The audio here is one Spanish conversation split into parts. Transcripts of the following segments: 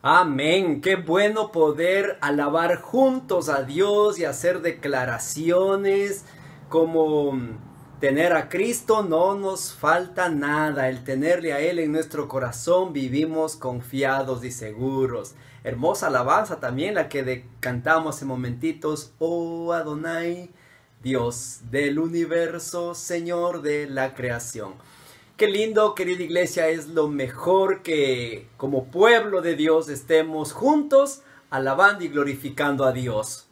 Amén. Qué bueno poder alabar juntos a Dios y hacer declaraciones como tener a Cristo no nos falta nada. El tenerle a Él en nuestro corazón vivimos confiados y seguros. Hermosa alabanza también la que cantamos hace momentitos. Oh Adonai, Dios del universo, Señor de la creación. Qué lindo, querida iglesia, es lo mejor que como pueblo de Dios estemos juntos alabando y glorificando a Dios.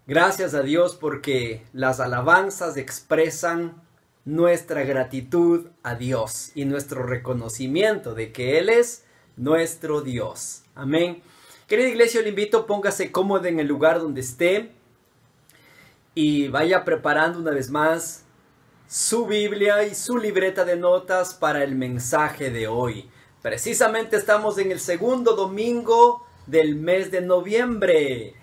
Gracias a Dios porque las alabanzas expresan nuestra gratitud a Dios y nuestro reconocimiento de que Él es nuestro Dios. Amén. Querida iglesia, le invito, póngase cómodo en el lugar donde esté y vaya preparando una vez más su Biblia y su libreta de notas para el mensaje de hoy. Precisamente estamos en el segundo domingo del mes de noviembre.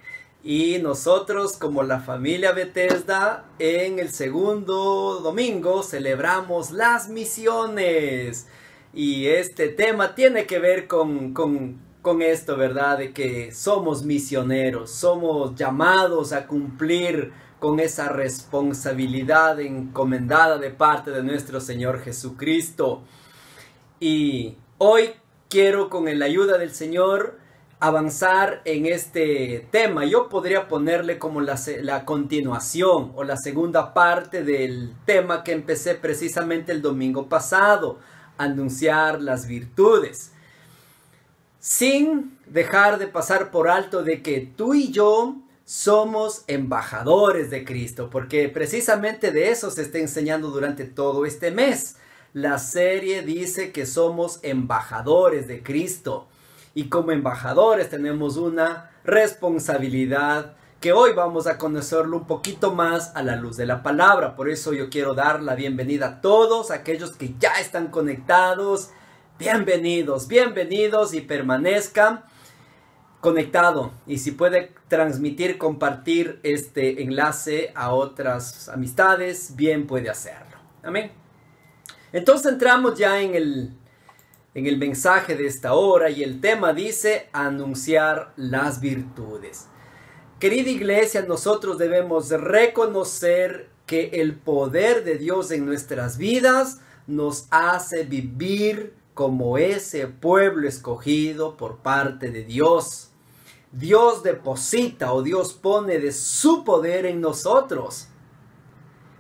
Y nosotros, como la familia Bethesda, en el segundo domingo celebramos las misiones. Y este tema tiene que ver con esto, ¿verdad? De que somos misioneros, somos llamados a cumplir con esa responsabilidad encomendada de parte de nuestro Señor Jesucristo. Y hoy quiero, con la ayuda del Señor, avanzar en este tema. Yo podría ponerle como la continuación o la segunda parte del tema que empecé precisamente el domingo pasado, anunciar las virtudes. Sin dejar de pasar por alto de que tú y yo somos embajadores de Cristo, porque precisamente de eso se está enseñando durante todo este mes. La serie dice que somos embajadores de Cristo y como embajadores tenemos una responsabilidad que hoy vamos a conocerlo un poquito más a la luz de la palabra. Por eso yo quiero dar la bienvenida a todos aquellos que ya están conectados. Bienvenidos, bienvenidos y permanezcan conectado, y si puede transmitir, compartir este enlace a otras amistades, bien puede hacerlo. Amén. Entonces entramos ya en el mensaje de esta hora, y el tema dice anunciar las virtudes. Querida iglesia, nosotros debemos reconocer que el poder de Dios en nuestras vidas nos hace vivir como ese pueblo escogido por parte de Dios. Dios deposita o Dios pone de su poder en nosotros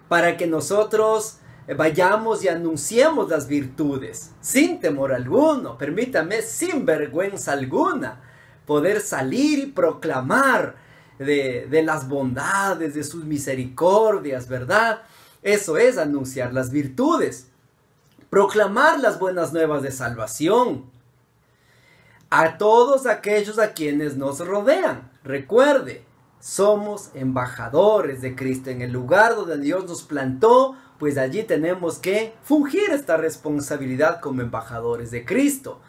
para que nosotros vayamos y anunciemos las virtudes sin temor alguno, permítame, sin vergüenza alguna, poder salir y proclamar de las bondades, de sus misericordias, ¿verdad? Eso es anunciar las virtudes, proclamar las buenas nuevas de salvación a todos aquellos a quienes nos rodean. Recuerde, somos embajadores de Cristo en el lugar donde Dios nos plantó, pues allí tenemos que fungir esta responsabilidad como embajadores de Cristo.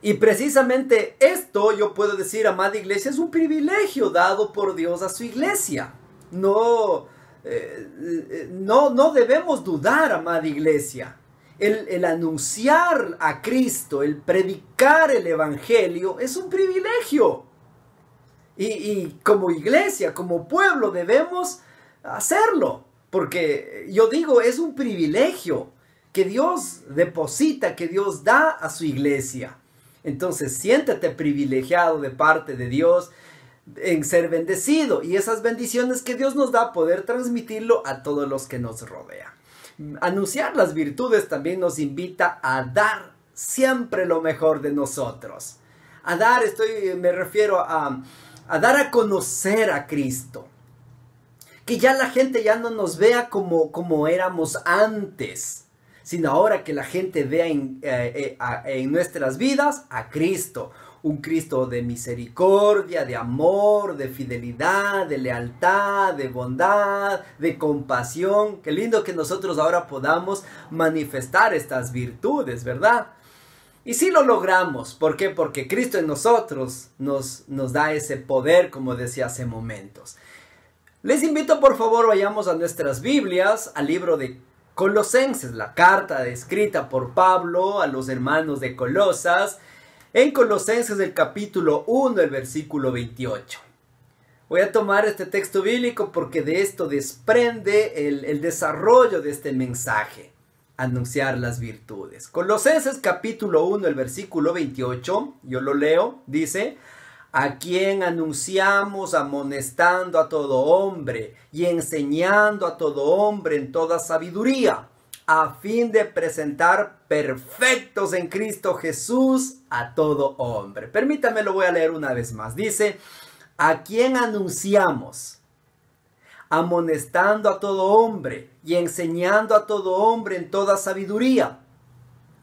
Y precisamente esto, yo puedo decir, amada iglesia, es un privilegio dado por Dios a su iglesia. No debemos dudar, amada iglesia. El anunciar a Cristo, el predicar el evangelio es un privilegio. Y como iglesia, como pueblo debemos hacerlo. Porque yo digo, es un privilegio que Dios deposita, que Dios da a su iglesia. Entonces siéntete privilegiado de parte de Dios en ser bendecido. Y esas bendiciones que Dios nos da, poder transmitirlo a todos los que nos rodean. Anunciar las virtudes también nos invita a dar siempre lo mejor de nosotros. A dar, me refiero a dar a conocer a Cristo. Que ya la gente ya no nos vea como éramos antes, sino ahora que la gente vea en nuestras vidas a Cristo. Un Cristo de misericordia, de amor, de fidelidad, de lealtad, de bondad, de compasión. Qué lindo que nosotros ahora podamos manifestar estas virtudes, ¿verdad? Y sí lo logramos. ¿Por qué? Porque Cristo en nosotros nos da ese poder, como decía hace momentos. Les invito, por favor, vayamos a nuestras Biblias, al libro de Colosenses, la carta escrita por Pablo a los hermanos de Colosas. en Colosenses del capítulo 1, el versículo 28. Voy a tomar este texto bíblico porque de esto desprende el desarrollo de este mensaje, anunciar las virtudes. Colosenses capítulo 1, el versículo 28, yo lo leo, dice: a quien anunciamos amonestando a todo hombre y enseñando a todo hombre en toda sabiduría, a fin de presentar perfectos en Cristo Jesús a todo hombre. Permítame, lo voy a leer una vez más. Dice: a quien anunciamos amonestando a todo hombre y enseñando a todo hombre en toda sabiduría,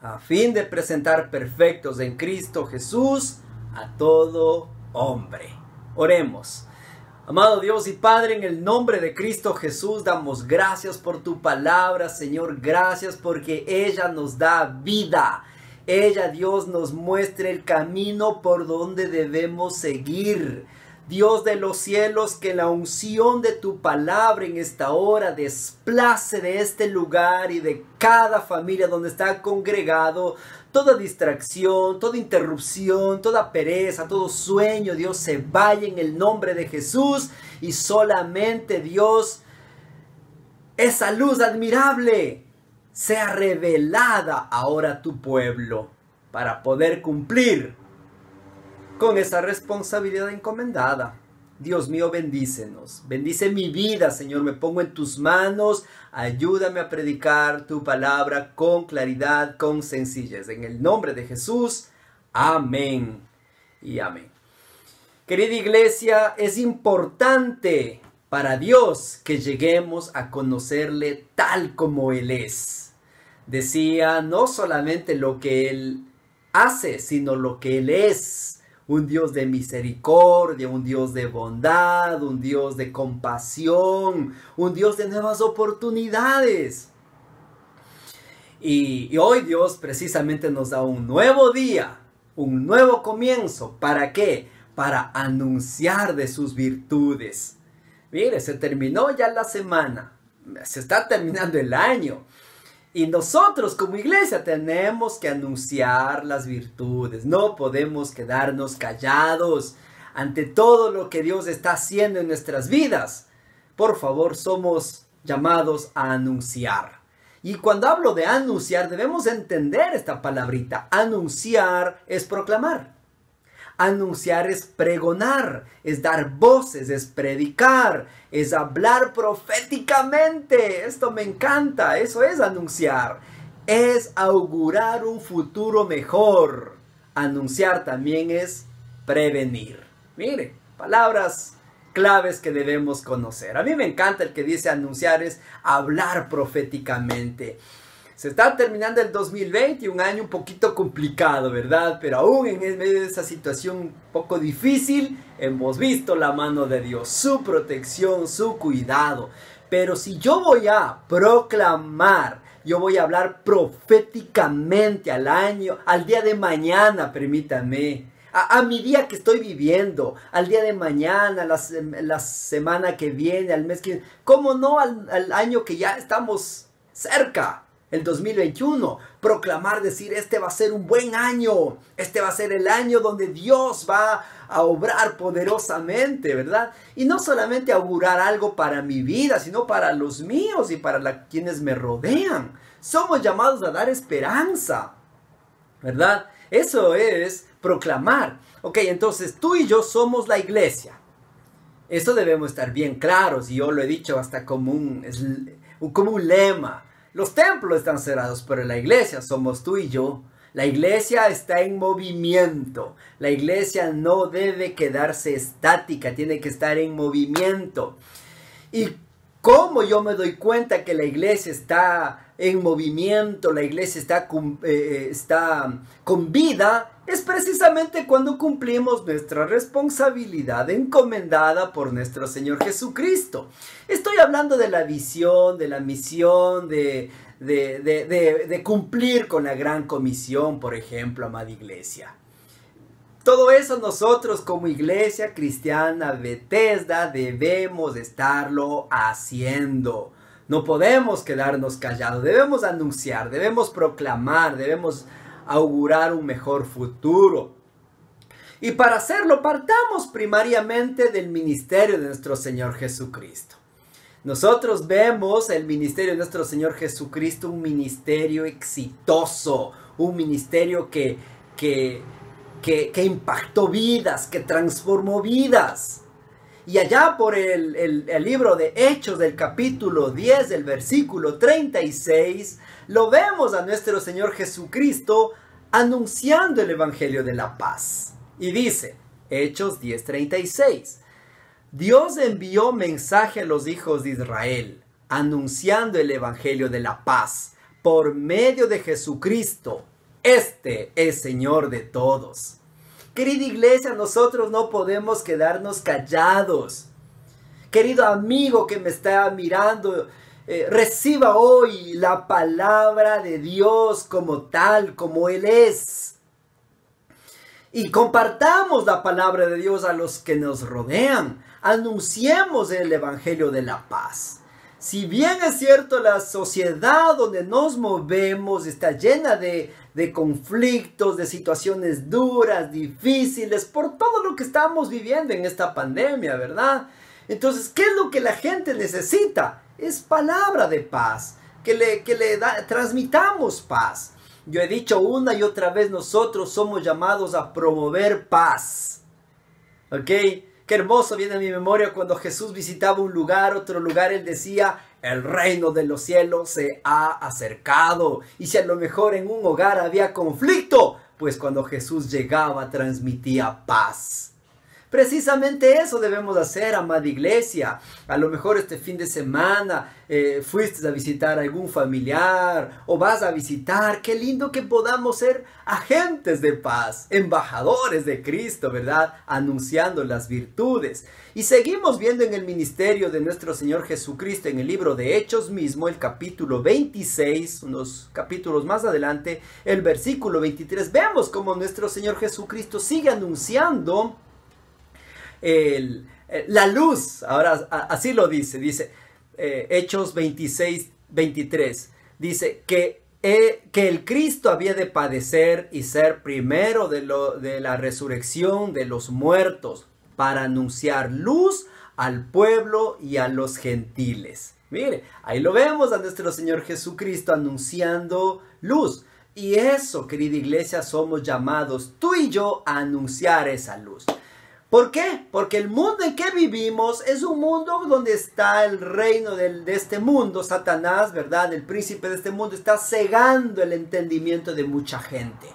a fin de presentar perfectos en Cristo Jesús a todo hombre. Oremos. Amado Dios y Padre, en el nombre de Cristo Jesús damos gracias por tu palabra, Señor. Gracias porque ella nos da vida. Ella, Dios, nos muestra el camino por donde debemos seguir. Dios de los cielos, que la unción de tu palabra en esta hora desplace de este lugar y de cada familia donde está congregado toda distracción, toda interrupción, toda pereza, todo sueño. Dios, se vaya en el nombre de Jesús, y solamente, Dios, esa luz admirable sea revelada ahora a tu pueblo para poder cumplir con esa responsabilidad encomendada. Dios mío, bendícenos. Bendice mi vida, Señor. Me pongo en tus manos. Ayúdame a predicar tu palabra con claridad, con sencillez. En el nombre de Jesús. Amén y amén. Querida iglesia, es importante para Dios que lleguemos a conocerle tal como Él es. Decía, no solamente lo que Él hace, sino lo que Él es. Un Dios de misericordia, un Dios de bondad, un Dios de compasión, un Dios de nuevas oportunidades. Y hoy Dios precisamente nos da un nuevo día, un nuevo comienzo. ¿Para qué? Para anunciar de sus virtudes. Mire, se terminó ya la semana, se está terminando el año. Y nosotros como iglesia tenemos que anunciar las virtudes. No podemos quedarnos callados ante todo lo que Dios está haciendo en nuestras vidas. Por favor, somos llamados a anunciar. Y cuando hablo de anunciar, debemos entender esta palabrita. Anunciar es proclamar. Anunciar es pregonar, es dar voces, es predicar, es hablar proféticamente. Esto me encanta, eso es anunciar. Es augurar un futuro mejor. Anunciar también es prevenir. Mire, palabras claves que debemos conocer. A mí me encanta el que dice anunciar es hablar proféticamente. Se está terminando el 2020, un año un poquito complicado, ¿verdad? Pero aún en medio de esa situación un poco difícil, hemos visto la mano de Dios, su protección, su cuidado. Pero si yo voy a proclamar, yo voy a hablar proféticamente al año, al día de mañana, permítanme, a mi día que estoy viviendo, al día de mañana, la semana que viene, al mes que viene, ¿cómo no al año que ya estamos cerca? El 2021, proclamar, decir, este va a ser un buen año, este va a ser el año donde Dios va a obrar poderosamente, ¿verdad? Y no solamente augurar algo para mi vida, sino para los míos y para quienes me rodean. Somos llamados a dar esperanza, ¿verdad? Eso es proclamar. Ok, entonces tú y yo somos la iglesia. Eso debemos estar bien claros, y yo lo he dicho hasta como un lema. Los templos están cerrados, pero la iglesia somos tú y yo. La iglesia está en movimiento. La iglesia no debe quedarse estática, tiene que estar en movimiento. ¿Y cómo yo me doy cuenta que la iglesia está en movimiento, la iglesia está con vida? Es precisamente cuando cumplimos nuestra responsabilidad encomendada por nuestro Señor Jesucristo. Estoy hablando de la visión, de la misión, de cumplir con la gran comisión, por ejemplo, amada iglesia. Todo eso nosotros como iglesia cristiana Bethesda debemos estarlo haciendo. No podemos quedarnos callados, debemos anunciar, debemos proclamar, debemos augurar un mejor futuro. Y para hacerlo partamos primariamente del ministerio de nuestro Señor Jesucristo. Nosotros vemos el ministerio de nuestro Señor Jesucristo, un ministerio exitoso, un ministerio que impactó vidas, que transformó vidas. Y allá por el libro de Hechos del capítulo 10, del versículo 36, lo vemos a nuestro Señor Jesucristo anunciando el Evangelio de la paz. Y dice, Hechos 10:36, Dios envió mensaje a los hijos de Israel, anunciando el Evangelio de la paz, por medio de Jesucristo. Este es Señor de todos. Querida iglesia, nosotros no podemos quedarnos callados. Querido amigo que me está mirando, reciba hoy la palabra de Dios como tal, como Él es. Y compartamos la palabra de Dios a los que nos rodean. Anunciemos el Evangelio de la paz. Si bien es cierto, la sociedad donde nos movemos está llena de conflictos, de situaciones duras, difíciles, por todo lo que estamos viviendo en esta pandemia, ¿verdad? Entonces, ¿qué es lo que la gente necesita? Es palabra de paz, transmitamos paz. Yo he dicho una y otra vez, nosotros somos llamados a promover paz. ¿Ok? Qué hermoso viene a mi memoria cuando Jesús visitaba un lugar, otro lugar, Él decía, el reino de los cielos se ha acercado. Y si a lo mejor en un hogar había conflicto, pues cuando Jesús llegaba transmitía paz. Precisamente eso debemos hacer, amada iglesia. A lo mejor este fin de semana fuiste a visitar a algún familiar o vas a visitar. Qué lindo que podamos ser agentes de paz, embajadores de Cristo, ¿verdad? Anunciando las virtudes. Y seguimos viendo en el ministerio de nuestro Señor Jesucristo en el libro de Hechos mismo, el capítulo 26, unos capítulos más adelante, el versículo 23. Vemos cómo nuestro Señor Jesucristo sigue anunciando la luz. Ahora así lo dice Hechos 26, 23, dice que el Cristo había de padecer y ser primero de la resurrección de los muertos, para anunciar luz al pueblo y a los gentiles. Mire, ahí lo vemos a nuestro Señor Jesucristo anunciando luz. Y eso, querida iglesia, somos llamados tú y yo a anunciar esa luz. ¿Por qué? Porque el mundo en que vivimos es un mundo donde está el reino de este mundo. Satanás, ¿verdad? El príncipe de este mundo está cegando el entendimiento de mucha gente,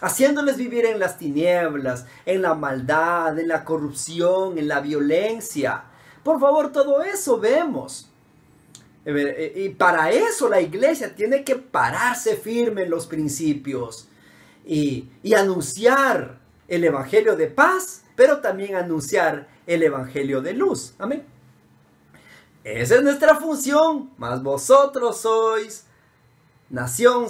haciéndoles vivir en las tinieblas, en la maldad, en la corrupción, en la violencia. Por favor, todo eso vemos. Y para eso la iglesia tiene que pararse firme en los principios y anunciar el evangelio de paz, pero también anunciar el evangelio de luz. Amén. Esa es nuestra función. Mas vosotros sois nación,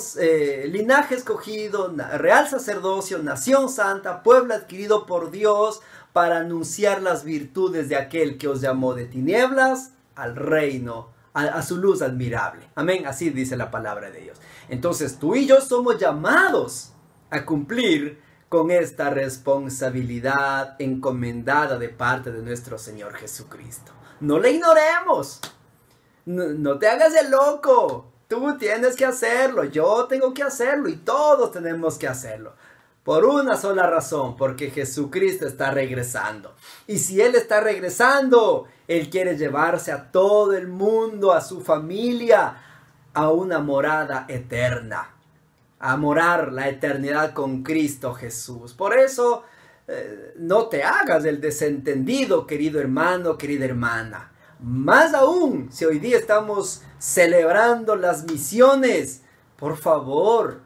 linaje escogido, real sacerdocio, nación santa, pueblo adquirido por Dios, para anunciar las virtudes de aquel que os llamó de tinieblas al reino, a su luz admirable. Amén. Así dice la palabra de Dios. Entonces tú y yo somos llamados a cumplir con esta responsabilidad encomendada de parte de nuestro Señor Jesucristo. No la ignoremos. No te hagas el loco. Tú tienes que hacerlo, yo tengo que hacerlo y todos tenemos que hacerlo. Por una sola razón, porque Jesucristo está regresando. Y si Él está regresando, Él quiere llevarse a todo el mundo, a su familia, a una morada eterna. A morar la eternidad con Cristo Jesús. Por eso, no te hagas el desentendido, querido hermano, querida hermana. Más aún, si hoy día estamos celebrando las misiones, por favor,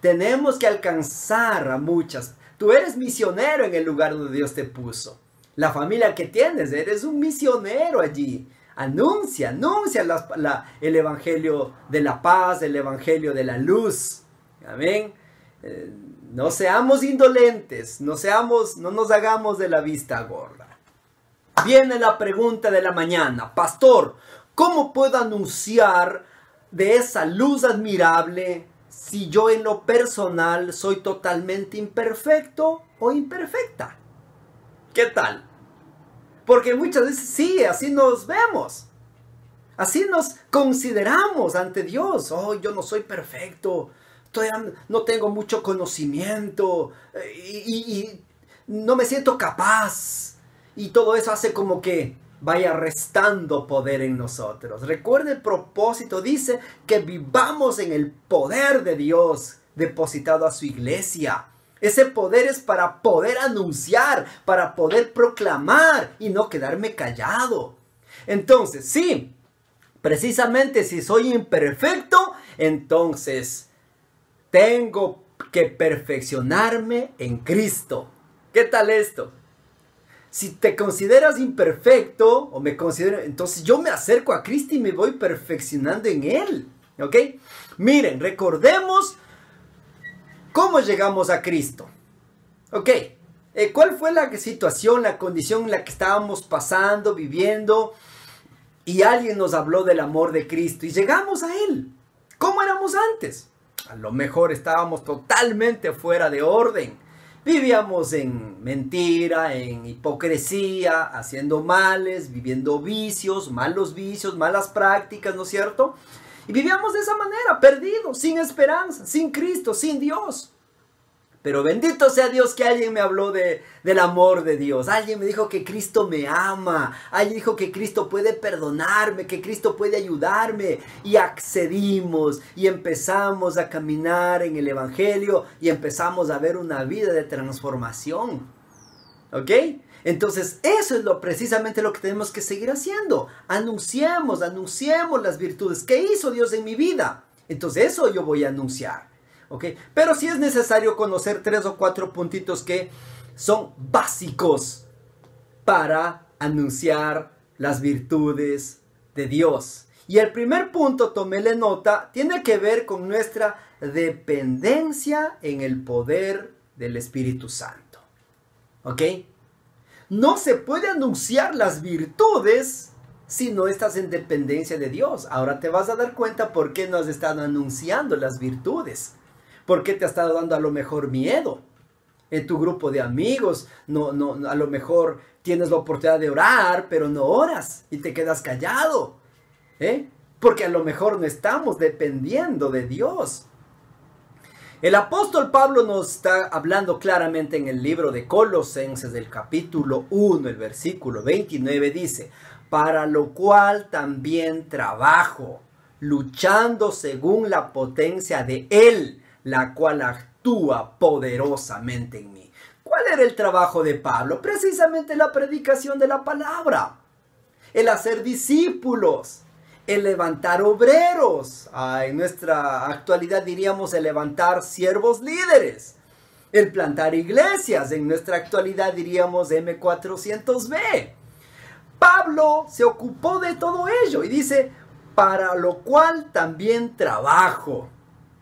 tenemos que alcanzar a muchas. Tú eres misionero en el lugar donde Dios te puso. La familia que tienes, eres un misionero allí. Anuncia el evangelio de la paz, el evangelio de la luz. Amén. No seamos indolentes, no nos hagamos de la vista gorda. Viene la pregunta de la mañana. Pastor, ¿cómo puedo anunciar de esa luz admirable si yo en lo personal soy totalmente imperfecto o imperfecta. ¿Qué tal? Porque muchas veces sí, así nos vemos. Así nos consideramos ante Dios. Oh, yo no soy perfecto. Todavía no tengo mucho conocimiento. Y no me siento capaz. Y todo eso hace como que vaya restando poder en nosotros. Recuerda el propósito. Dice que vivamos en el poder de Dios depositado a su iglesia. Ese poder es para poder anunciar, para poder proclamar y no quedarme callado. Entonces, sí, precisamente si soy imperfecto, entonces tengo que perfeccionarme en Cristo. ¿Qué tal esto? Si te consideras imperfecto o me considero, entonces yo me acerco a Cristo y me voy perfeccionando en Él. ¿Ok? Miren, recordemos cómo llegamos a Cristo. ¿Ok? ¿Cuál fue la situación, la condición en la que estábamos pasando, viviendo? Y alguien nos habló del amor de Cristo y llegamos a Él. ¿Cómo éramos antes? A lo mejor estábamos totalmente fuera de orden. Vivíamos en mentira, en hipocresía, haciendo males, viviendo vicios, malas prácticas, ¿no es cierto? Y vivíamos de esa manera, perdidos, sin esperanza, sin Cristo, sin Dios. Pero bendito sea Dios que alguien me habló del amor de Dios. Alguien me dijo que Cristo me ama. Alguien dijo que Cristo puede perdonarme, que Cristo puede ayudarme. Y accedimos y empezamos a caminar en el Evangelio y empezamos a ver una vida de transformación. ¿Ok? Entonces eso es precisamente lo que tenemos que seguir haciendo. Anunciemos las virtudes. ¿Qué hizo Dios en mi vida? Entonces eso yo voy a anunciar. ¿Okay? Pero sí es necesario conocer 3 o 4 puntitos que son básicos para anunciar las virtudes de Dios. Y el primer punto, toméle nota, tiene que ver con nuestra dependencia en el poder del Espíritu Santo. ¿Ok? No se puede anunciar las virtudes si no estás en dependencia de Dios. Ahora te vas a dar cuenta por qué no has estado anunciando las virtudes. ¿Por qué te ha estado dando a lo mejor miedo? En tu grupo de amigos, a lo mejor tienes la oportunidad de orar, pero no oras y te quedas callado. Porque a lo mejor no estamos dependiendo de Dios. El apóstol Pablo nos está hablando claramente en el libro de Colosenses del capítulo 1, el versículo 29 dice: para lo cual también trabajo, luchando según la potencia de Él, la cual actúa poderosamente en mí. ¿Cuál era el trabajo de Pablo? Precisamente la predicación de la palabra, el hacer discípulos, el levantar obreros. En nuestra actualidad diríamos el levantar siervos líderes, el plantar iglesias. En nuestra actualidad diríamos M400B. Pablo se ocupó de todo ello y dice, para lo cual también trabajo.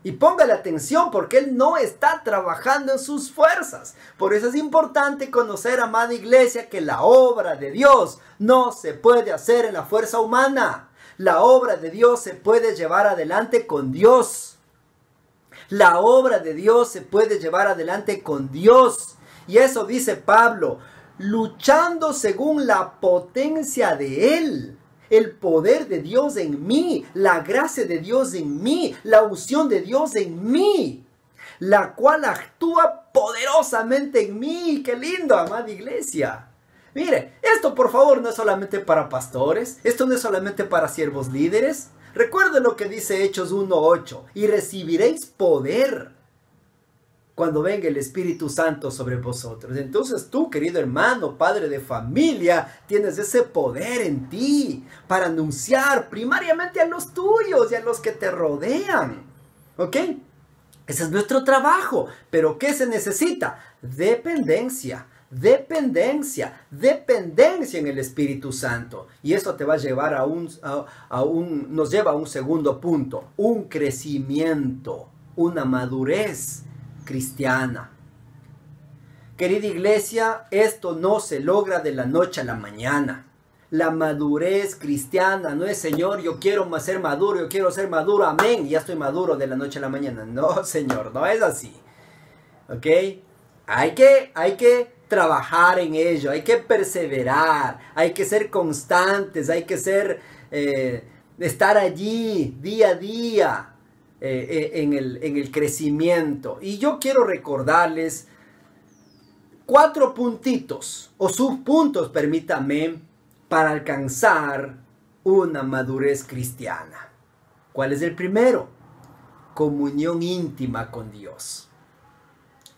Y póngale atención porque él no está trabajando en sus fuerzas. Por eso es importante conocer, amada iglesia, que la obra de Dios no se puede hacer en la fuerza humana. La obra de Dios se puede llevar adelante con Dios. La obra de Dios se puede llevar adelante con Dios. Y eso dice Pablo, luchando según la potencia de Él. El poder de Dios en mí, la gracia de Dios en mí, la unción de Dios en mí, la cual actúa poderosamente en mí. ¡Qué lindo, amada iglesia! Mire, esto por favor no es solamente para pastores, esto no es solamente para siervos líderes. Recuerden lo que dice Hechos 1:8, y recibiréis poder cuando venga el Espíritu Santo sobre vosotros. Entonces tú, querido hermano, padre de familia, tienes ese poder en ti para anunciar primariamente a los tuyos y a los que te rodean. ¿Ok? Ese es nuestro trabajo. ¿Pero qué se necesita? Dependencia. Dependencia en el Espíritu Santo. Y eso te va a llevar nos lleva a un segundo punto, un crecimiento, una madurez cristiana. Querida iglesia, esto no se logra de la noche a la mañana. La madurez cristiana no es, Señor, yo quiero ser maduro, yo quiero ser maduro, amén, ya estoy maduro de la noche a la mañana. No, Señor, no es así. ¿Ok? Hay que trabajar en ello, hay que perseverar, hay que ser constantes, hay que estar allí día a día en el crecimiento. Y yo quiero recordarles 4 puntitos o subpuntos, permítame, para alcanzar una madurez cristiana. ¿Cuál es el primero? Comunión íntima con Dios.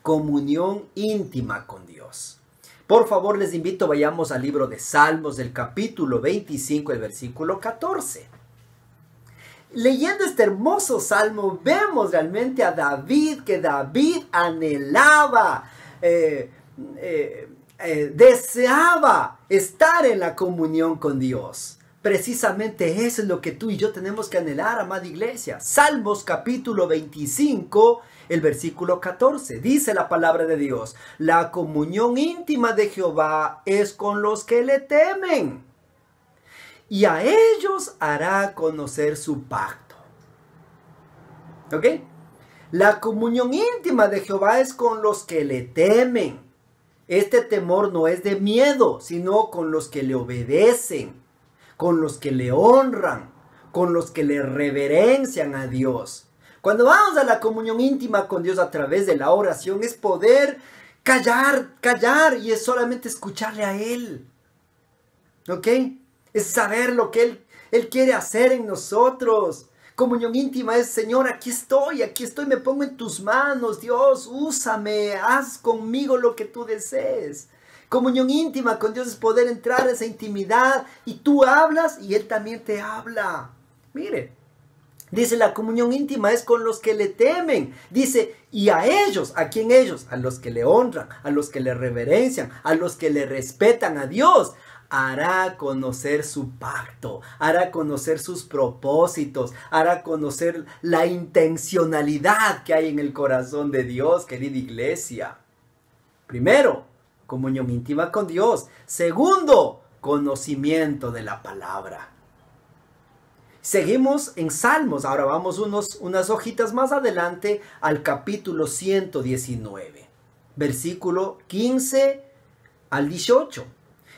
Comunión íntima con Dios. Por favor, les invito, vayamos al libro de Salmos, del capítulo 25, el versículo 14. Leyendo este hermoso salmo, vemos realmente a David, que David anhelaba, deseaba estar en la comunión con Dios. Precisamente eso es lo que tú y yo tenemos que anhelar, amada iglesia. Salmos capítulo 25, el versículo 14. Dice la palabra de Dios: la comunión íntima de Jehová es con los que le temen, y a ellos hará conocer su pacto. ¿Ok? La comunión íntima de Jehová es con los que le temen. Este temor no es de miedo, sino con los que le obedecen, con los que le honran, con los que le reverencian a Dios. Cuando vamos a la comunión íntima con Dios a través de la oración, es poder callar, y es solamente escucharle a Él. ¿Ok? Es saber lo que Él quiere hacer en nosotros. Comunión íntima es, Señor, aquí estoy, me pongo en tus manos, Dios, úsame, haz conmigo lo que tú desees. Comunión íntima con Dios es poder entrar en esa intimidad y tú hablas y Él también te habla. Mire, dice, la comunión íntima es con los que le temen. Dice, y a ellos, ¿a quién ellos? A los que le honran, a los que le reverencian, a los que le respetan a Dios. Hará conocer su pacto, hará conocer sus propósitos, hará conocer la intencionalidad que hay en el corazón de Dios, querida iglesia. Primero, comunión íntima con Dios. Segundo, conocimiento de la palabra. Seguimos en Salmos. Ahora vamos unas hojitas más adelante al capítulo 119, versículo 15 al 18.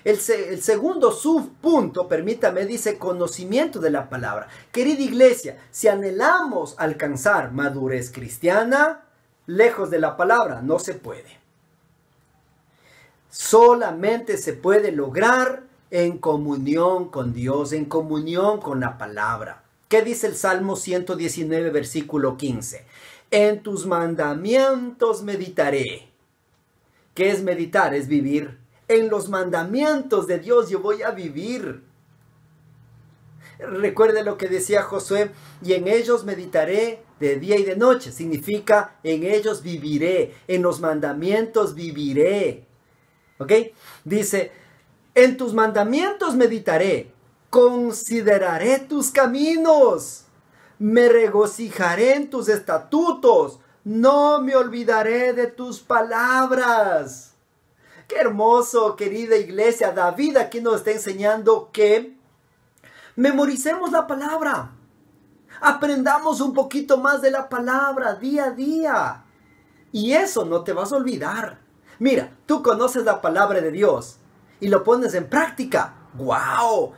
El segundo subpunto, permítame, dice conocimiento de la palabra. Querida iglesia, si anhelamos alcanzar madurez cristiana, lejos de la palabra no se puede. Solamente se puede lograr en comunión con Dios, en comunión con la palabra. ¿Qué dice el Salmo 119, versículo 15? En tus mandamientos meditaré. ¿Qué es meditar? Es vivir. En los mandamientos de Dios yo voy a vivir. Recuerde lo que decía Josué: y en ellos meditaré de día y de noche. Significa, en ellos viviré, en los mandamientos viviré. ¿Ok? Dice, en tus mandamientos meditaré, consideraré tus caminos, me regocijaré en tus estatutos, no me olvidaré de tus palabras. Qué hermoso, querida iglesia. David aquí nos está enseñando que memoricemos la palabra. Aprendamos un poquito más de la palabra día a día. Y eso no te vas a olvidar. Mira, tú conoces la palabra de Dios y lo pones en práctica. ¡Wow!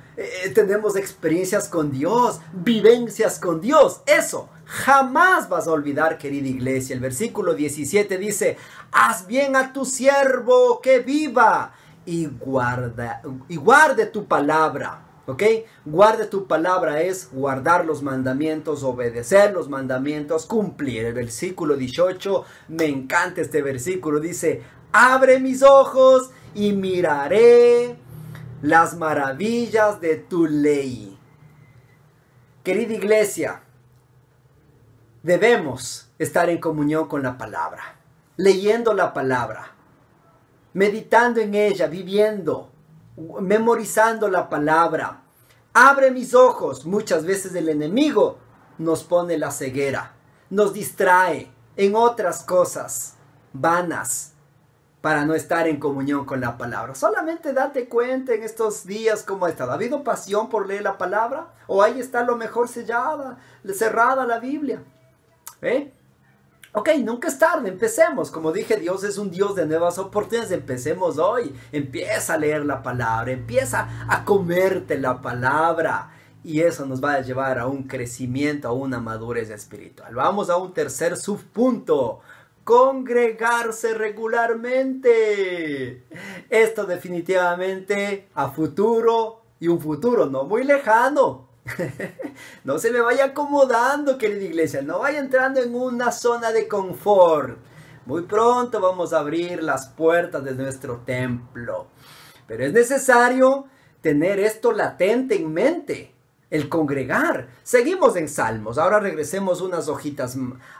Tenemos experiencias con Dios, vivencias con Dios. Eso jamás vas a olvidar, querida iglesia. El versículo 17 dice: haz bien a tu siervo que viva y guarde tu palabra. ¿Ok? Guarde tu palabra es guardar los mandamientos, obedecer los mandamientos, cumplir. El versículo 18, me encanta este versículo. Dice: abre mis ojos y miraré las maravillas de tu ley. Querida iglesia, debemos estar en comunión con la palabra, leyendo la palabra, meditando en ella, viviendo, memorizando la palabra. Abre mis ojos. Muchas veces el enemigo nos pone la ceguera, nos distrae en otras cosas vanas. para no estar en comunión con la palabra. Solamente date cuenta en estos días cómo ha estado. ¿Ha habido pasión por leer la palabra? ¿O ahí está lo mejor cerrada la Biblia? Ok, nunca es tarde, empecemos. Como dije, Dios es un Dios de nuevas oportunidades. Empecemos hoy. Empieza a leer la palabra, empieza a comerte la palabra. Y eso nos va a llevar a un crecimiento, a una madurez espiritual. Vamos a un tercer subpunto. Congregarse regularmente. Esto definitivamente a futuro, y un futuro no muy lejano. No se me vaya acomodando, querida iglesia. No vaya entrando en una zona de confort. Muy pronto vamos a abrir las puertas de nuestro templo. Pero es necesario tener esto latente en mente. El congregar. Seguimos en Salmos. Ahora regresemos unas hojitas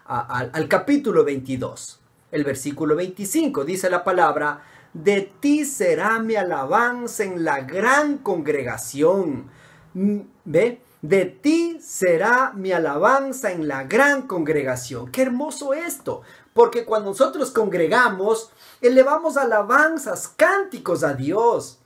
al capítulo 22. El versículo 25 dice la palabra: de ti será mi alabanza en la gran congregación. ¿Ve? De ti será mi alabanza en la gran congregación. Qué hermoso esto. Porque cuando nosotros congregamos, elevamos alabanzas, cánticos a Dios.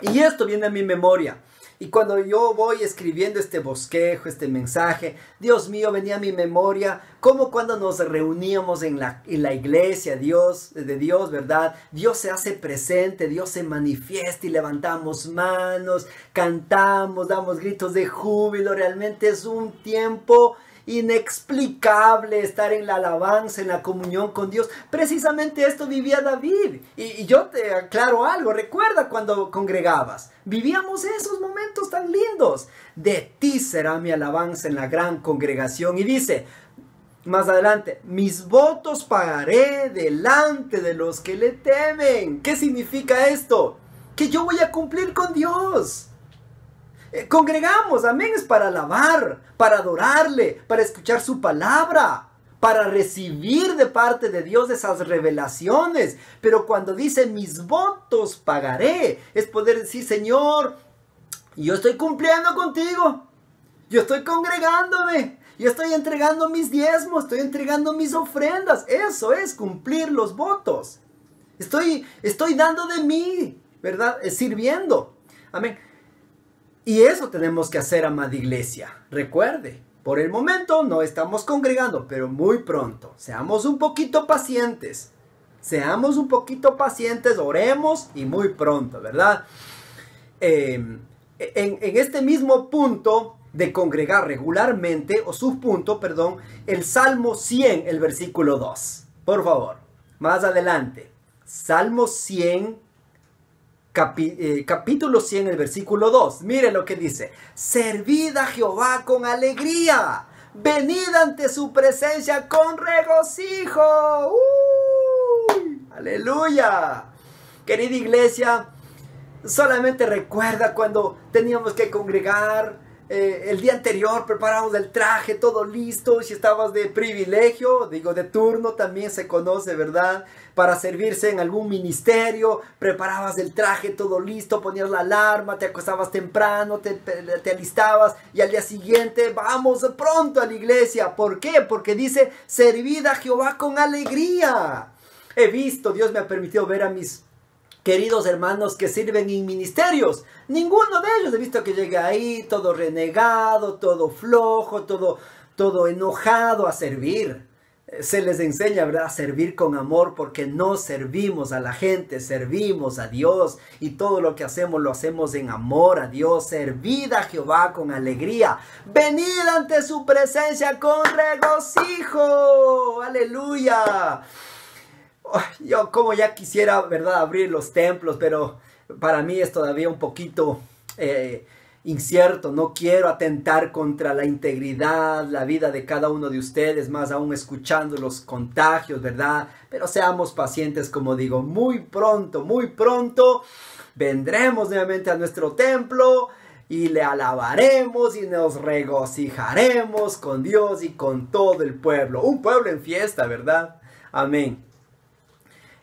Y esto viene a mi memoria. Y cuando yo voy escribiendo este bosquejo, este mensaje, Dios mío, venía a mi memoria como cuando nos reuníamos en la iglesia de Dios, ¿verdad? Dios se hace presente, Dios se manifiesta y levantamos manos, cantamos, damos gritos de júbilo. Realmente es un tiempo inexplicable estar en la alabanza, en la comunión con Dios. Precisamente esto vivía David. Y yo te aclaro algo. Recuerda cuando congregabas. Vivíamos esos momentos tan lindos. De ti será mi alabanza en la gran congregación. Y dice más adelante: mis votos pagaré delante de los que le temen. ¿Qué significa esto? Que yo voy a cumplir con Dios. Congregamos, amén, es para alabar, para adorarle, para escuchar su palabra, para recibir de parte de Dios esas revelaciones. Pero cuando dice mis votos pagaré, es poder decir: Señor, yo estoy cumpliendo contigo, yo estoy congregándome, yo estoy entregando mis diezmos, estoy entregando mis ofrendas. Eso es cumplir los votos. Estoy dando de mí, ¿verdad? Sirviendo, amén. Y eso tenemos que hacer, amada iglesia. Recuerde, por el momento no estamos congregando, pero muy pronto. Seamos un poquito pacientes. Oremos y muy pronto, ¿verdad? En este mismo punto de congregar regularmente, o subpunto, perdón, el Salmo 100, el versículo 2. Por favor, más adelante. Salmo 100, capítulo 100, el versículo 2. Mire lo que dice: servid a Jehová con alegría, venid ante su presencia con regocijo. Aleluya. Querida iglesia, solamente recuerda cuando teníamos que congregar. El día anterior preparamos el traje, todo listo. Si estabas de privilegio, digo de turno, también se conoce, ¿verdad? Para servirse en algún ministerio, preparabas el traje, todo listo, ponías la alarma, te acostabas temprano, te alistabas, y al día siguiente vamos pronto a la iglesia. ¿Por qué? Porque dice: servid a Jehová con alegría. He visto, Dios me ha permitido ver a mis queridos hermanos que sirven en ministerios. Ninguno de ellos he visto que llegue ahí todo renegado, todo flojo, todo enojado a servir. Se les enseña, ¿verdad?, a servir con amor, porque no servimos a la gente, servimos a Dios, y todo lo que hacemos lo hacemos en amor a Dios. Servid a Jehová con alegría, venid ante su presencia con regocijo. Aleluya. Yo como ya quisiera, ¿verdad?, abrir los templos, pero para mí es todavía un poquito incierto. No quiero atentar contra la integridad, la vida de cada uno de ustedes, más aún escuchando los contagios, ¿verdad? Pero seamos pacientes, como digo. Muy pronto vendremos nuevamente a nuestro templo y le alabaremos y nos regocijaremos con Dios y con todo el pueblo. Un pueblo en fiesta, ¿verdad? Amén.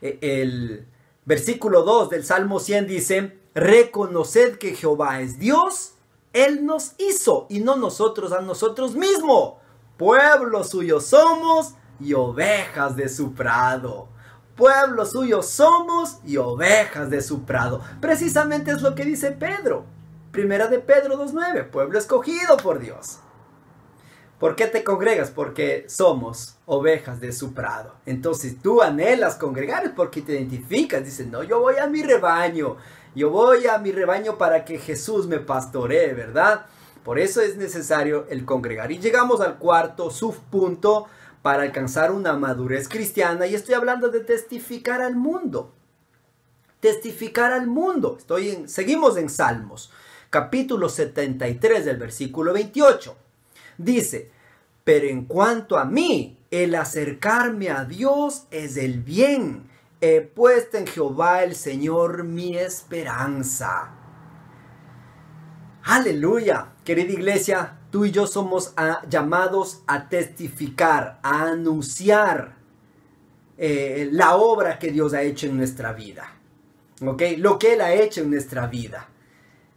El versículo 2 del Salmo 100 dice: reconoced que Jehová es Dios, Él nos hizo y no nosotros a nosotros mismos. Pueblo suyo somos y ovejas de su prado. pueblo suyo somos y ovejas de su prado. Precisamente es lo que dice Pedro. Primera de Pedro 2:9, pueblo escogido por Dios. ¿Por qué te congregas? Porque somos ovejas de su prado. Entonces tú anhelas congregar es porque te identificas. Dices, no, yo voy a mi rebaño. Yo voy a mi rebaño para que Jesús me pastoree, ¿verdad? Por eso es necesario el congregar. Y llegamos al cuarto subpunto para alcanzar una madurez cristiana. Y estoy hablando de testificar al mundo. Testificar al mundo. Seguimos en Salmos, capítulo 73 del versículo 28. Dice, pero en cuanto a mí, el acercarme a Dios es el bien. He puesto en Jehová el Señor mi esperanza. Aleluya, querida iglesia, tú y yo somos llamados a testificar, a anunciar la obra que Dios ha hecho en nuestra vida. ¿Ok? Lo que Él ha hecho en nuestra vida.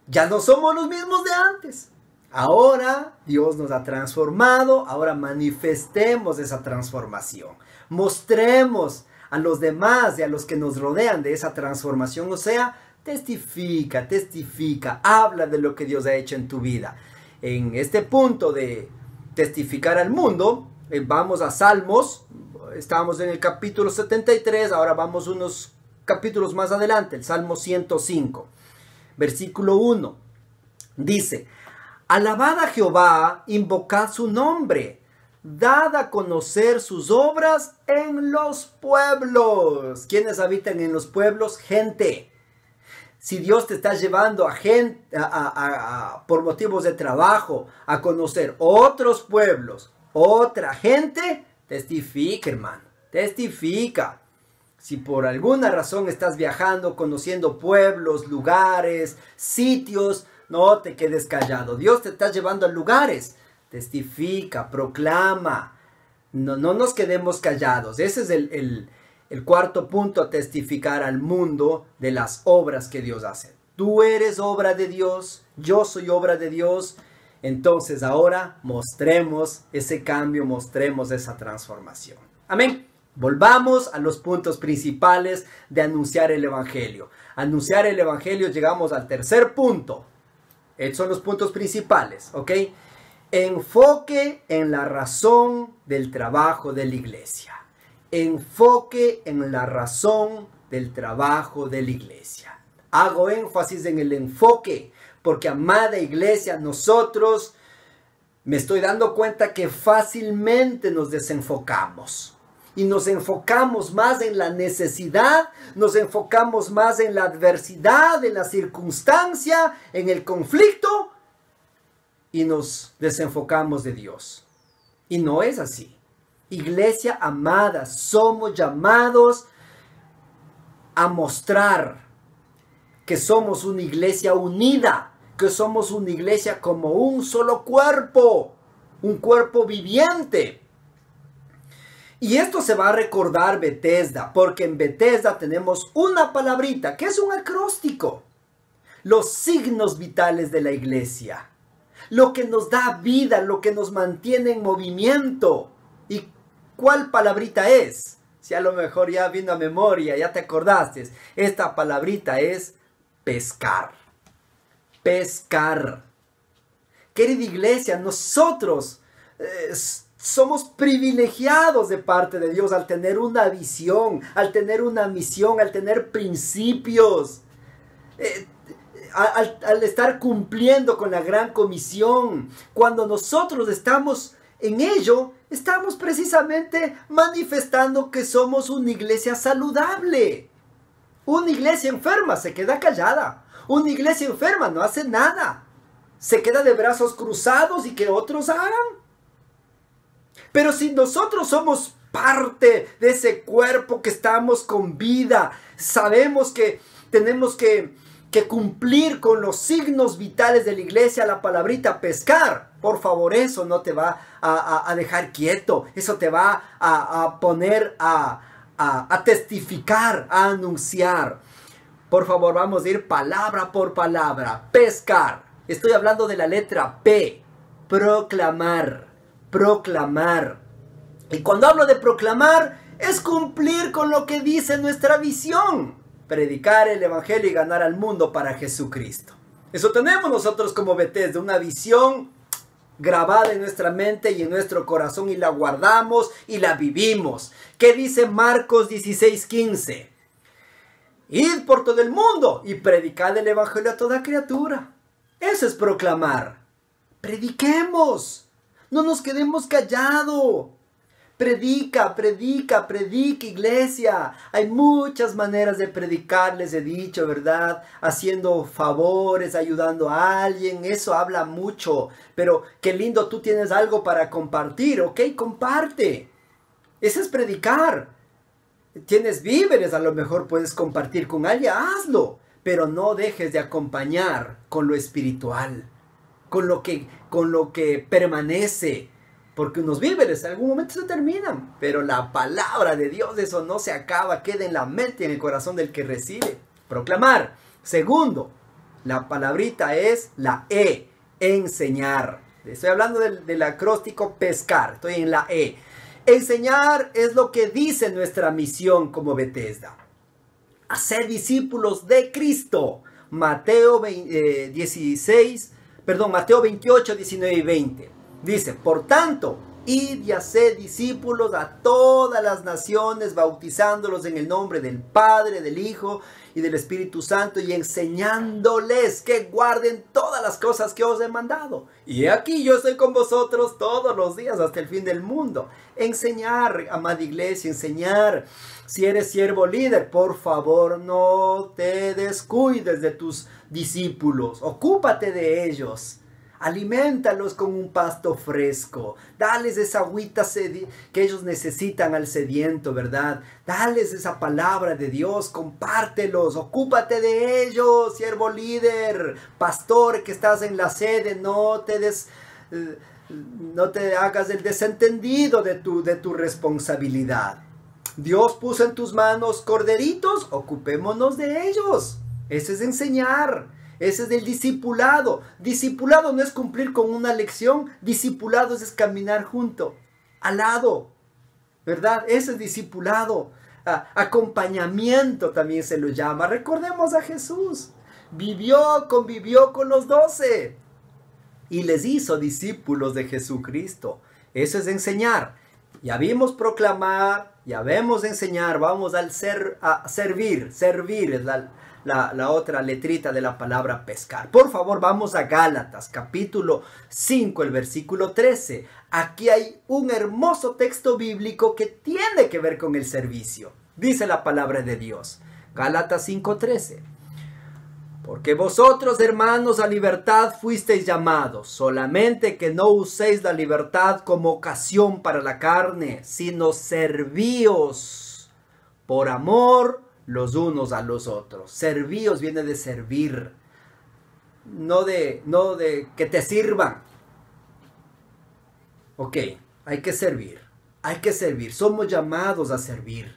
Ya no somos los mismos de antes. Ahora Dios nos ha transformado, ahora manifestemos esa transformación. Mostremos a los demás y a los que nos rodean de esa transformación. O sea, testifica, habla de lo que Dios ha hecho en tu vida. En este punto de testificar al mundo, vamos a Salmos. Estamos en el capítulo 73, ahora vamos unos capítulos más adelante, el Salmo 105, versículo 1. Dice, alabad a Jehová, invocad su nombre, dad a conocer sus obras en los pueblos. ¿Quiénes habitan en los pueblos? Gente. Si Dios te está llevando a gente, por motivos de trabajo, a conocer otros pueblos, otra gente, testifica, hermano, testifica. Si por alguna razón estás viajando, conociendo pueblos, lugares, sitios, no te quedes callado. Dios te está llevando a lugares. Testifica, proclama. No nos quedemos callados. Ese es el cuarto punto, a testificar al mundo de las obras que Dios hace. Tú eres obra de Dios, yo soy obra de Dios. Entonces ahora mostremos ese cambio, mostremos esa transformación. Amén. Volvamos a los puntos principales de anunciar el Evangelio. Anunciar el Evangelio, llegamos al tercer punto. Estos son los puntos principales, ¿ok? Enfoque en la razón del trabajo de la iglesia. Enfoque en la razón del trabajo de la iglesia. Hago énfasis en el enfoque, porque amada iglesia, nosotros me estoy dando cuenta que fácilmente nos desenfocamos. Y nos enfocamos más en la necesidad, nos enfocamos más en la adversidad, en la circunstancia, en el conflicto, y nos desenfocamos de Dios. Y no es así. Iglesia amada, somos llamados a mostrar que somos una iglesia unida, que somos una iglesia como un solo cuerpo, un cuerpo viviente. Y esto se va a recordar Bethesda, porque en Bethesda tenemos una palabrita, que es un acróstico. Los signos vitales de la iglesia. Lo que nos da vida, lo que nos mantiene en movimiento. ¿Y cuál palabrita es? Si a lo mejor ya vino a memoria, ya te acordaste. Esta palabrita es pescar. Pescar. Querida iglesia, nosotros somos privilegiados de parte de Dios al tener una visión, al tener una misión, al tener principios, al estar cumpliendo con la gran comisión. Cuando nosotros estamos en ello, estamos precisamente manifestando que somos una iglesia saludable. Una iglesia enferma se queda callada. Una iglesia enferma no hace nada. Se queda de brazos cruzados y que otros hagan. Pero si nosotros somos parte de ese cuerpo, que estamos con vida, sabemos que tenemos que cumplir con los signos vitales de la iglesia, la palabrita pescar. Por favor, eso no te va a dejar quieto. Eso te va a poner a testificar, a anunciar. Por favor, vamos a ir palabra por palabra. Pescar. Estoy hablando de la letra P. Proclamar. Proclamar. Y cuando hablo de proclamar, es cumplir con lo que dice nuestra visión. Predicar el evangelio y ganar al mundo para Jesucristo. Eso tenemos nosotros como Bethesda, una visión grabada en nuestra mente y en nuestro corazón, y la guardamos y la vivimos. ¿Qué dice Marcos 16:15? Id por todo el mundo y predicad el evangelio a toda criatura. Eso es proclamar. Prediquemos. No nos quedemos callados. Predica, predica, predica, iglesia. Hay muchas maneras de predicar, les he dicho, ¿verdad? Haciendo favores, ayudando a alguien, eso habla mucho. Pero qué lindo, tú tienes algo para compartir, ¿ok? Comparte. Eso es predicar. Tienes víveres, a lo mejor puedes compartir con alguien, hazlo. Pero no dejes de acompañar con lo espiritual, con lo que permanece. Porque unos víveres en algún momento se terminan, pero la palabra de Dios, eso no se acaba, queda en la mente y en el corazón del que recibe. Proclamar. Segundo, la palabrita es la E, enseñar. Estoy hablando del acróstico pescar, estoy en la E. Enseñar es lo que dice nuestra misión como Bethesda. Hacer discípulos de Cristo. Mateo 28, 19 y 20. Dice, por tanto, id y haced discípulos a todas las naciones, bautizándolos en el nombre del Padre, del Hijo y del Espíritu Santo, y enseñándoles que guarden todas las cosas que os he mandado. Y aquí yo estoy con vosotros todos los días hasta el fin del mundo. Enseñar, amada iglesia, enseñar. Si eres siervo líder, por favor, no te descuides de tus discípulos. Ocúpate de ellos. Aliméntalos con un pasto fresco. Dales esa agüita que ellos necesitan al sediento, ¿verdad? Dales esa palabra de Dios. Compártelos. Ocúpate de ellos, siervo líder. Pastor que estás en la sede, no te hagas el desentendido de tu responsabilidad. Dios puso en tus manos corderitos. Ocupémonos de ellos. Ese es enseñar. Ese es el discipulado. Discipulado no es cumplir con una lección. Discipulado es caminar junto, al lado, ¿verdad? Ese es discipulado. Acompañamiento también se lo llama. Recordemos a Jesús. Convivió con los 12 y les hizo discípulos de Jesucristo. Eso es enseñar. Ya vimos proclamar, ya vemos enseñar. Vamos a servir. Servir es la otra letrita de la palabra pescar. Por favor, vamos a Gálatas, capítulo 5, el versículo 13. Aquí hay un hermoso texto bíblico que tiene que ver con el servicio. Dice la palabra de Dios. Gálatas 5:13. Porque vosotros, hermanos, a libertad fuisteis llamados, solamente que no uséis la libertad como ocasión para la carne, sino servíos por amor los unos a los otros. Servíos viene de servir, no de que te sirvan. Ok, hay que servir, somos llamados a servir,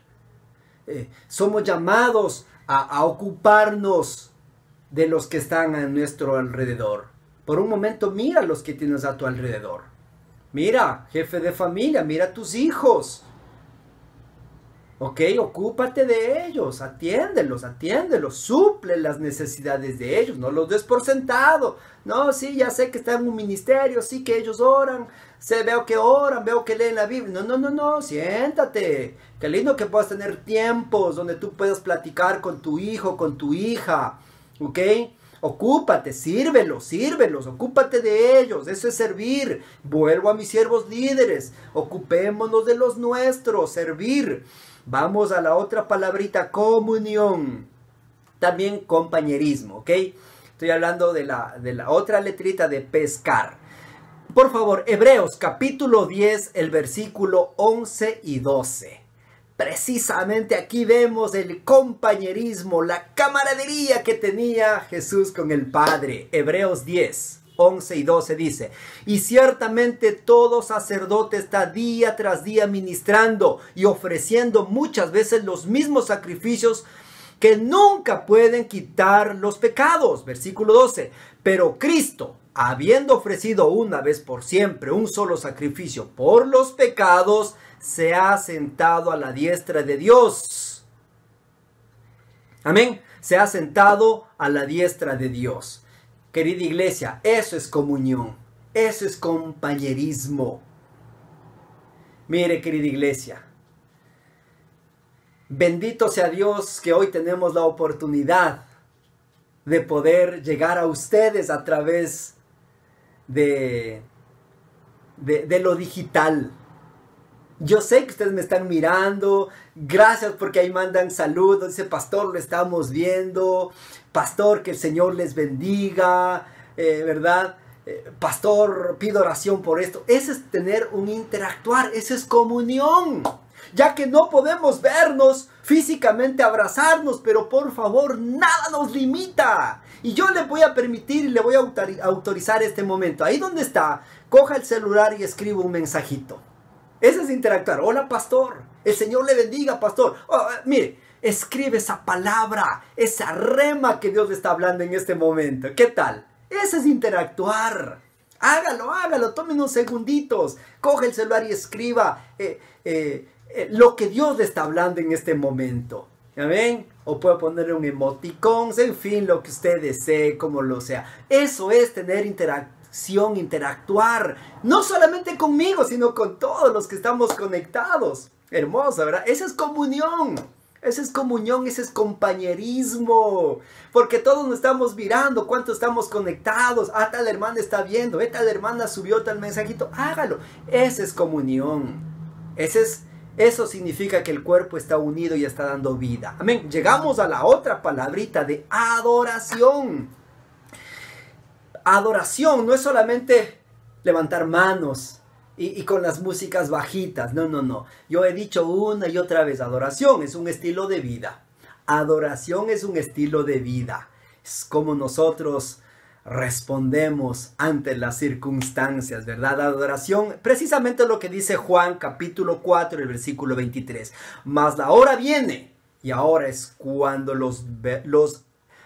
somos llamados a ocuparnos de los que están a nuestro alrededor. Por un momento mira los que tienes a tu alrededor, mira, jefe de familia, mira a tus hijos. Ok, ocúpate de ellos, atiéndelos, suple las necesidades de ellos, no los des por sentado. No, sí, ya sé que están en un ministerio, sí que ellos oran, veo que oran, veo que leen la Biblia. No, siéntate. Qué lindo que puedas tener tiempos donde tú puedas platicar con tu hijo, con tu hija, ok. Ocúpate, sírvelos, ocúpate de ellos, eso es servir. Vuelvo a mis siervos líderes, ocupémonos de los nuestros, servir. Vamos a la otra palabrita, comunión. También compañerismo, ¿ok? Estoy hablando de la otra letrita de pescar. Por favor, Hebreos capítulo 10, el versículo 11 y 12. Precisamente aquí vemos el compañerismo, la camaradería que tenía Jesús con el Padre. Hebreos 10. 11 y 12 dice, y ciertamente todo sacerdote está día tras día ministrando y ofreciendo muchas veces los mismos sacrificios que nunca pueden quitar los pecados. Versículo 12, pero Cristo, habiendo ofrecido una vez por siempre un solo sacrificio por los pecados, se ha sentado a la diestra de Dios. Amén. Se ha sentado a la diestra de Dios. Querida iglesia, eso es comunión. Eso es compañerismo. Mire, querida iglesia, bendito sea Dios que hoy tenemos la oportunidad de poder llegar a ustedes a través de lo digital. Yo sé que ustedes me están mirando. Gracias porque ahí mandan saludos. Dice, pastor, lo estamos viendo. Pastor, que el Señor les bendiga. ¿Verdad? Pastor, pido oración por esto. Ese es tener un interactuar. Esa es comunión. Ya que no podemos vernos físicamente, abrazarnos, pero por favor, nada nos limita. Y yo le voy a permitir y le voy a autorizar este momento. Ahí donde está, coja el celular y escriba un mensajito. Ese es interactuar. Hola, pastor. El Señor le bendiga, pastor. Mire, escribe esa palabra, esa rema que Dios le está hablando en este momento. ¿Qué tal? Ese es interactuar. Hágalo. Tome unos segunditos. Coge el celular y escriba lo que Dios le está hablando en este momento. ¿Amén? O puede ponerle un emoticón, en fin, lo que usted desee, como lo sea. Eso es tener interactuar. No solamente conmigo, sino con todos los que estamos conectados. Hermoso, ¿verdad? Esa es comunión. Esa es comunión, ese es compañerismo. Porque todos nos estamos mirando, cuánto estamos conectados. Tal hermana está viendo, tal hermana subió tal mensajito. Hágalo. Esa es comunión. Eso significa que el cuerpo está unido y está dando vida. Amén. Llegamos a la otra palabrita de adoración. Adoración no es solamente levantar manos y con las músicas bajitas. No. Yo he dicho una y otra vez, adoración es un estilo de vida. Adoración es un estilo de vida. Es como nosotros respondemos ante las circunstancias, ¿verdad? Adoración, precisamente lo que dice Juan capítulo 4, el versículo 23. Mas la hora viene, y ahora es cuando los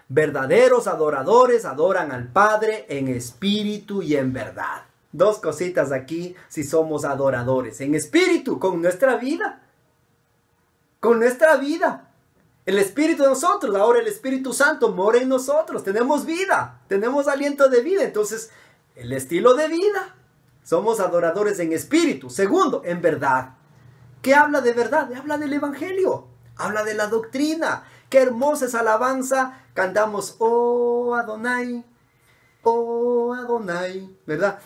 verdaderos adoradores adoran al Padre en espíritu y en verdad. Dos cositas aquí si somos adoradores. En espíritu, con nuestra vida. Con nuestra vida. El Espíritu de nosotros, ahora el Espíritu Santo mora en nosotros. Tenemos vida, tenemos aliento de vida. Entonces, el estilo de vida. Somos adoradores en espíritu. Segundo, en verdad. ¿Qué habla de verdad? Habla del Evangelio. Habla de la doctrina. Qué hermosa es alabanza. Cantamos, oh Adonai, ¿verdad?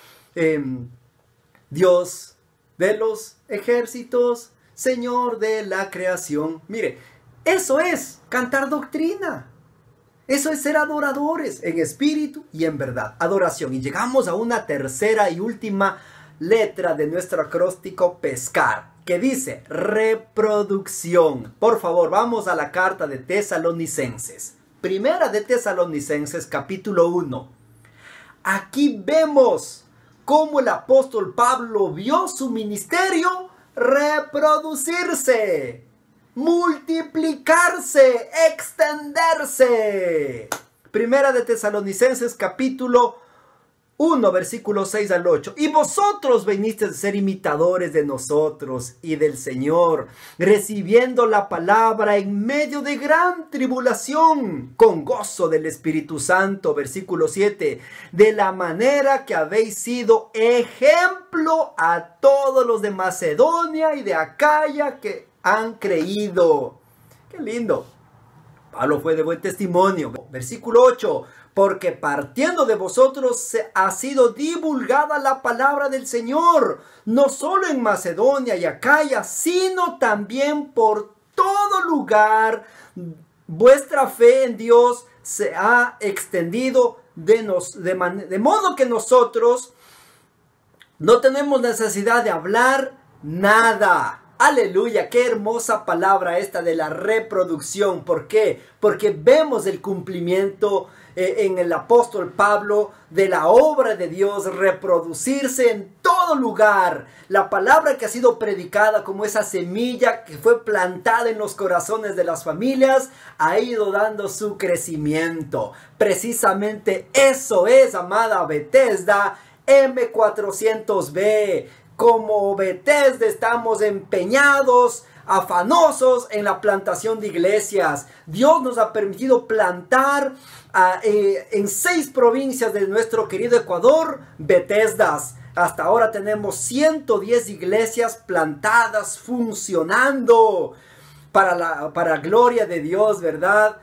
Dios de los ejércitos, Señor de la creación. Mire, eso es cantar doctrina. Eso es ser adoradores en espíritu y en verdad. Adoración. Y llegamos a una tercera y última letra de nuestro acróstico pescar, que dice reproducción. Por favor, vamos a la carta de Tesalonicenses. Primera de Tesalonicenses, capítulo 1. Aquí vemos cómo el apóstol Pablo vio su ministerio reproducirse, multiplicarse, extenderse. Primera de Tesalonicenses capítulo 1, versículos 6 al 8. Y vosotros venisteis a ser imitadores de nosotros y del Señor, recibiendo la palabra en medio de gran tribulación, con gozo del Espíritu Santo. Versículo 7. De la manera que habéis sido ejemplo a todos los de Macedonia y de Acaya que han creído. ¡Qué lindo! Pablo fue de buen testimonio. Versículo 8. Porque partiendo de vosotros se ha sido divulgada la palabra del Señor, no solo en Macedonia y Acaya, sino también por todo lugar. Vuestra fe en Dios se ha extendido de modo que nosotros no tenemos necesidad de hablar nada. Aleluya, qué hermosa palabra esta de la reproducción. ¿Por qué? Porque vemos el cumplimiento en el apóstol Pablo de la obra de Dios reproducirse en todo lugar. La palabra que ha sido predicada como esa semilla que fue plantada en los corazones de las familias ha ido dando su crecimiento. Precisamente eso es, amada Bethesda, M400B. como Bethesda estamos empeñados, afanosos en la plantación de iglesias. Dios nos ha permitido plantar en 6 provincias de nuestro querido Ecuador, Bethesdas. Hasta ahora tenemos 110 iglesias plantadas, funcionando para gloria de Dios, ¿verdad?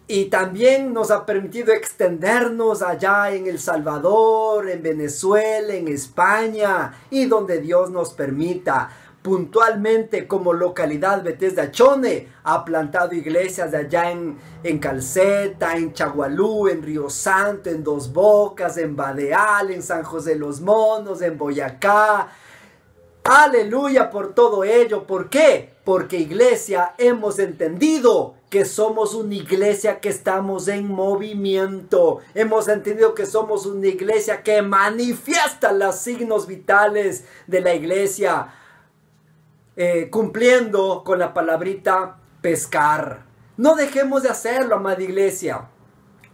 Y también nos ha permitido extendernos allá en El Salvador, en Venezuela, en España y donde Dios nos permita. Puntualmente, como localidad Bethesda Chone ha plantado iglesias de allá en Calceta, en Chagualú, en Río Santo, en Dos Bocas, en Badeal, en San José de los Monos, en Boyacá. Aleluya por todo ello. ¿Por qué? Porque iglesia, hemos entendido que somos una iglesia que estamos en movimiento. Hemos entendido que somos una iglesia que manifiesta los signos vitales de la iglesia. Cumpliendo con la palabrita pescar. No dejemos de hacerlo, amada iglesia.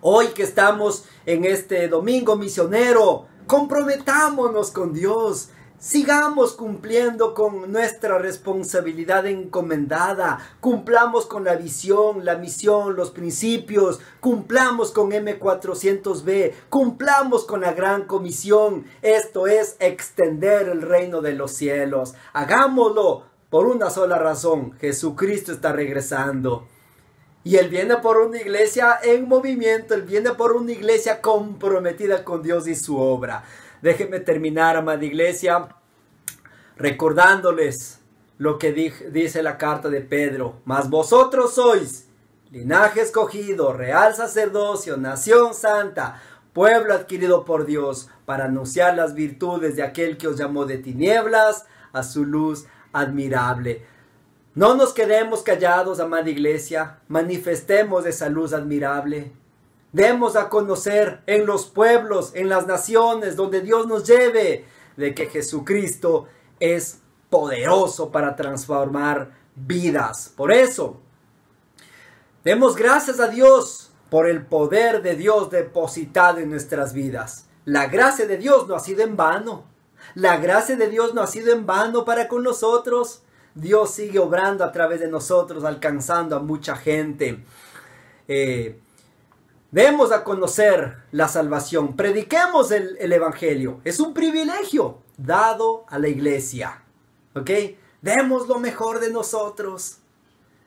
Hoy que estamos en este domingo misionero, comprometámonos con Dios. Sigamos cumpliendo con nuestra responsabilidad encomendada. Cumplamos con la visión, la misión, los principios. Cumplamos con M400B. Cumplamos con la gran comisión. Esto es extender el reino de los cielos. Hagámoslo por una sola razón. Jesucristo está regresando. Y Él viene por una iglesia en movimiento. Él viene por una iglesia comprometida con Dios y su obra. Déjenme terminar, amada iglesia, recordándoles lo que dice la carta de Pedro. Mas vosotros sois linaje escogido, real sacerdocio, nación santa, pueblo adquirido por Dios, para anunciar las virtudes de aquel que os llamó de tinieblas a su luz admirable. No nos quedemos callados, amada iglesia. Manifestemos esa luz admirable. Demos a conocer en los pueblos, en las naciones, donde Dios nos lleve, de que Jesucristo es poderoso para transformar vidas. Por eso, demos gracias a Dios por el poder de Dios depositado en nuestras vidas. La gracia de Dios no ha sido en vano. La gracia de Dios no ha sido en vano para con nosotros. Dios sigue obrando a través de nosotros, alcanzando a mucha gente. Demos a conocer la salvación. Prediquemos el evangelio. Es un privilegio dado a la iglesia. ¿Ok? Demos lo mejor de nosotros.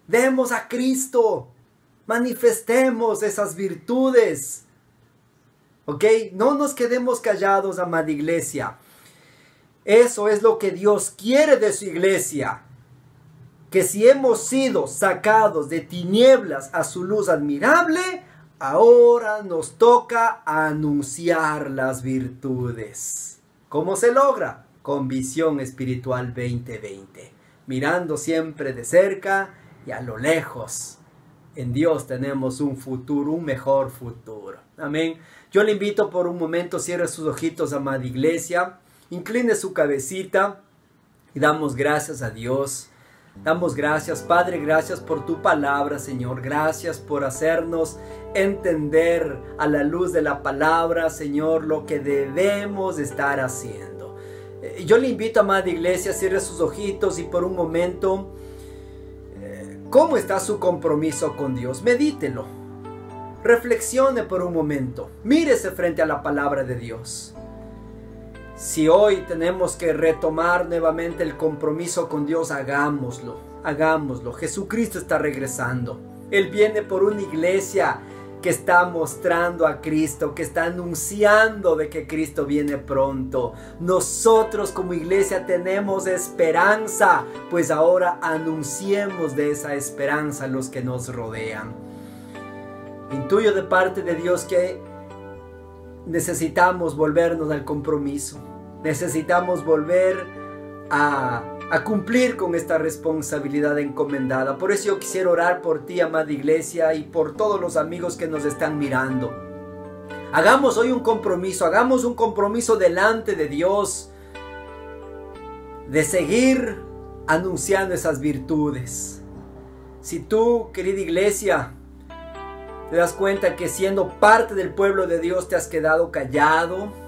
Demos a Cristo. Manifestemos esas virtudes. ¿Ok? No nos quedemos callados, amada iglesia. Eso es lo que Dios quiere de su iglesia. Que si hemos sido sacados de tinieblas a su luz admirable, ahora nos toca anunciar las virtudes. ¿Cómo se logra? Con Visión Espiritual 2020. Mirando siempre de cerca y a lo lejos. En Dios tenemos un futuro, un mejor futuro. Amén. Yo le invito por un momento, cierre sus ojitos, amada iglesia. Incline su cabecita y damos gracias a Dios. Damos gracias, Padre, gracias por tu palabra, Señor. Gracias por hacernos entender a la luz de la palabra, Señor, lo que debemos estar haciendo. Yo le invito, amada iglesia, cierre sus ojitos y por un momento, ¿cómo está su compromiso con Dios? Medítelo. Reflexione por un momento. Mírese frente a la palabra de Dios. Si hoy tenemos que retomar nuevamente el compromiso con Dios, hagámoslo, hagámoslo. Jesucristo está regresando. Él viene por una iglesia que está mostrando a Cristo, que está anunciando de que Cristo viene pronto. Nosotros como iglesia tenemos esperanza, pues ahora anunciemos de esa esperanza a los que nos rodean. Intuyo de parte de Dios que necesitamos volvernos al compromiso. Necesitamos volver a cumplir con esta responsabilidad encomendada. Por eso yo quisiera orar por ti, amada iglesia, y por todos los amigos que nos están mirando. Hagamos hoy un compromiso delante de Dios, de seguir anunciando esas virtudes. Si tú, querida iglesia, te das cuenta que siendo parte del pueblo de Dios te has quedado callado,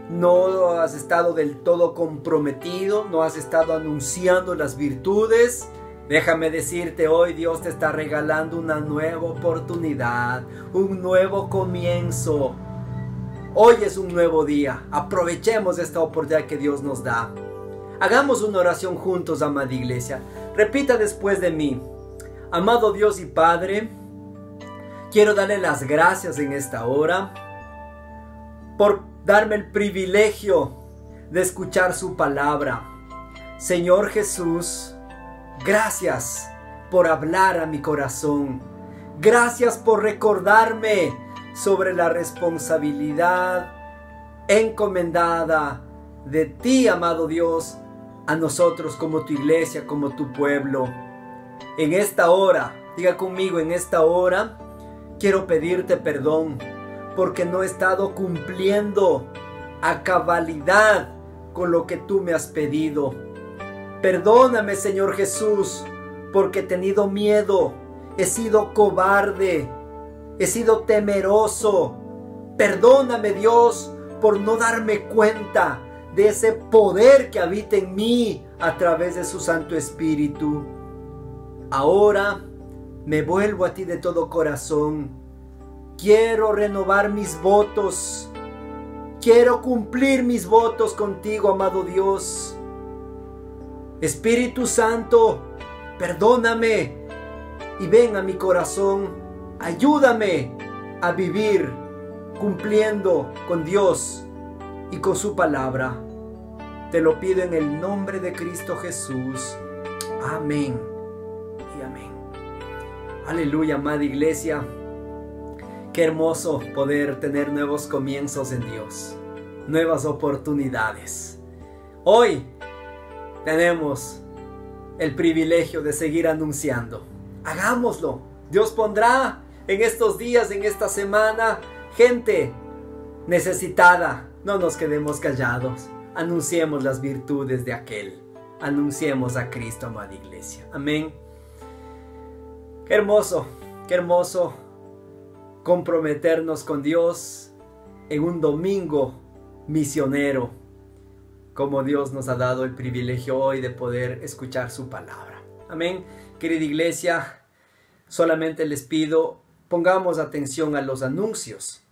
no has estado del todo comprometido, no has estado anunciando las virtudes, déjame decirte, hoy Dios te está regalando una nueva oportunidad, un nuevo comienzo. Hoy es un nuevo día, aprovechemos esta oportunidad que Dios nos da. Hagamos una oración juntos, amada iglesia. Repita después de mí. Amado Dios y Padre, quiero darle las gracias en esta hora por darme el privilegio de escuchar su palabra. Señor Jesús, gracias por hablar a mi corazón. Gracias por recordarme sobre la responsabilidad encomendada de ti, amado Dios, a nosotros como tu iglesia, como tu pueblo. En esta hora, diga conmigo, en esta hora quiero pedirte perdón porque no he estado cumpliendo a cabalidad con lo que tú me has pedido. Perdóname, Señor Jesús, porque he tenido miedo, he sido cobarde, he sido temeroso. Perdóname, Dios, por no darme cuenta de ese poder que habita en mí a través de su Santo Espíritu. Ahora me vuelvo a ti de todo corazón. Quiero renovar mis votos. Quiero cumplir mis votos contigo, amado Dios. Espíritu Santo, perdóname y ven a mi corazón. Ayúdame a vivir cumpliendo con Dios y con su palabra. Te lo pido en el nombre de Cristo Jesús. Amén y amén. Aleluya, amada iglesia. Qué hermoso poder tener nuevos comienzos en Dios, nuevas oportunidades. Hoy tenemos el privilegio de seguir anunciando. Hagámoslo. Dios pondrá en estos días, en esta semana, gente necesitada. No nos quedemos callados. Anunciemos las virtudes de aquel. Anunciemos a Cristo, amada iglesia. Amén. Qué hermoso comprometernos con Dios en un domingo misionero, como Dios nos ha dado el privilegio hoy de poder escuchar su palabra. Amén. Querida iglesia, solamente les pido, pongamos atención a los anuncios.